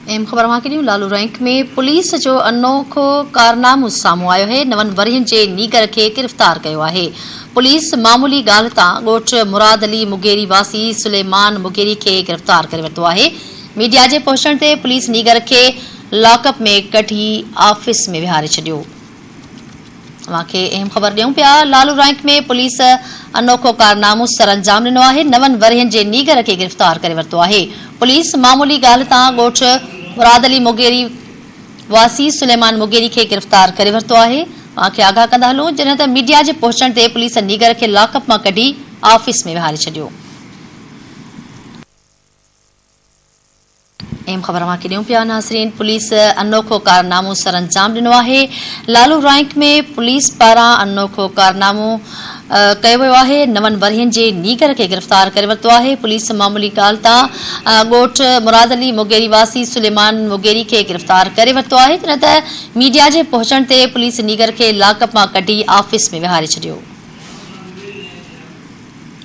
अहम ख़बर के ॾियूं। लालू रैंक में पुलिस जो अनोखो कारनामो साम्हूं आयो है। 9 वरियनि जे नीगर खे गिरफ़्तार कयो आहे। पुलिस मामूली ॻाल्हि तां ॻोठ मुराद अली मुगेरी वासी सुलेमान मुगेरी खे गिरफ़्तार करे वरितो आहे। मीडिया जे पहुचण ते पुलिस नीगर खे लॉकअप में कढी ऑफिस में विहारे छॾियो। अहम ख़बर ॾियूं पिया। लालू रैंक में पुलिस अनोखो कारनामो सरअंजाम ॾिनो आहे। 9 वरियनि जे नीगर खे गिरफ़्तार करे वरितो आहे। पुलिस मामूली ॻाल्हि तां ॻोठ मुराद अली मुगेरी वासी सुलेमान मुगेरी खे गिरफ़्तार करे वरितो आहे। आगाह कंदा हलूं जॾहिं त मीडिया जे पहुचण ते पुलिस नीगर खे लॉकअप मां कढी ऑफिस में विहारे छॾियो। अहम ख़बर के ॾियूं पिया नाज़रीन। पुलिस अनोखो कारनामो सरअंजाम ॾिनो आहे। लालू रैंक में पुलिस पारां अनोखो कारनामो कयो वियो आहे। 9 वरियनि जे नीगर खे गिरफ़्तार करे वरितो आहे। पुलिस मामूली ॻाल्हि तां ॻोठ मुराद अली मुगेरी वासी सुलेमान मुगेरी खे गिरफ़्तार करे वरितो आहे। तॾहिं त मीडिया जे पहुचण ते पुलिस नीगर खे लॉकअप मां कढी ऑफिस में विहारे छॾियो।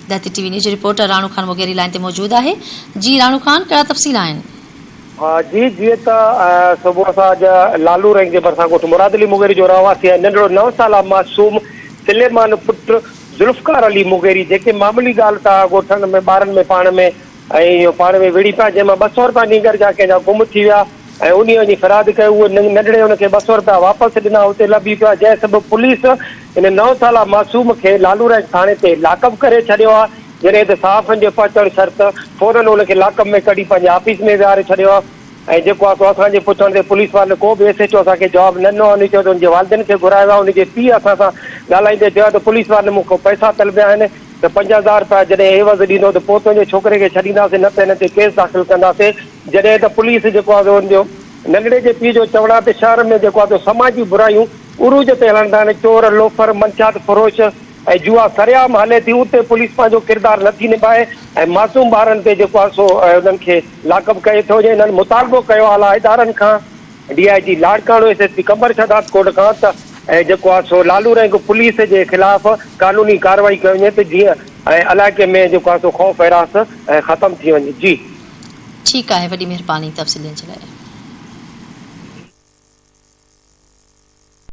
दहती TV news reporter Ranu Khan Mugheri line ते मौजूद आहे। जी राणू खान, कहिड़ा तफ़सील आहिनि? जी जीअं त सुबुह सां लालू रैंक जे भरिसां ॻोठ मुराद अली मुगेरी जो रहवासी आहे नंढड़ो 9 साल मासूम सुलेमान पुट ज़ुल्फ़कार अली मुगेरी, जेके मामूली ॻाल्हि था ॻोठनि में ॿारनि में पाण में विड़ी पिया, जंहिंमें 200 रुपया नीगर जा कंहिंजा गुम थी विया ऐं उन वञी फ़राद कयो। उहे नंढड़े हुनखे 200 रुपया वापसि ॾिना, हुते लभी पिया, जंहिं सबबु पुलिस इन 9 साल मासूम खे लालू रैंक थाणे ते लॉकअप करे छॾियो आहे। जॾहिं त साफ़नि जे पहुचण शर्त फौरन हुनखे लॉकअप में कढी पंहिंजे ऑफिस में विहारे छॾियो आहे। ऐं जेको आहे असांजे पुछण ते पुलिस वारनि को बि एसएचओ असांखे जवाबु न ॾिनो। उन चयो त हुनजे वालिदनि खे घुरायो आहे। हुनजे पीउ असां सां ॻाल्हाईंदे चयो त पुलिस वारनि मूंखां पैसा तलबिया आहिनि त 5000 रुपया जॾहिं एवज़ ॾींदो त पोइ तुंहिंजे छोकिरे खे छॾींदासीं, न त हिन ते केस दाख़िल कंदासीं। जॾहिं त पुलिस जेको आहे हुनजो नंढड़े जे पीउ जो चवणु आहे त शहर में जेको आहे समाजी बुरायूं उरूज ते हलंदा आहिनि। चोर, लोफर, मंशात फरोश ऐं जुआ सरेआम हले थी। उते पुलिस पंहिंजो किरदारु नथी निभाए ऐं मासूम ॿारनि ते जेको आहे सो उन्हनि खे लॉकअप कयो थो। हिननि मुतालबो कयो आहे इदारनि खां, DIG लाड़काणो, SSP कंबर शहदाद कोट खां त जेको आहे सो लालू रैंक पुलिस जे ख़िलाफ़ कानूनी कार्रवाई कई वञे त जीअं इलाइक़े में जेको आहे सो ख़ौफ़ हैरास ख़तमु थी वञे। जी ठीकु आहे, वॾी महिरबानी तफ़सीलनि जे लाइ।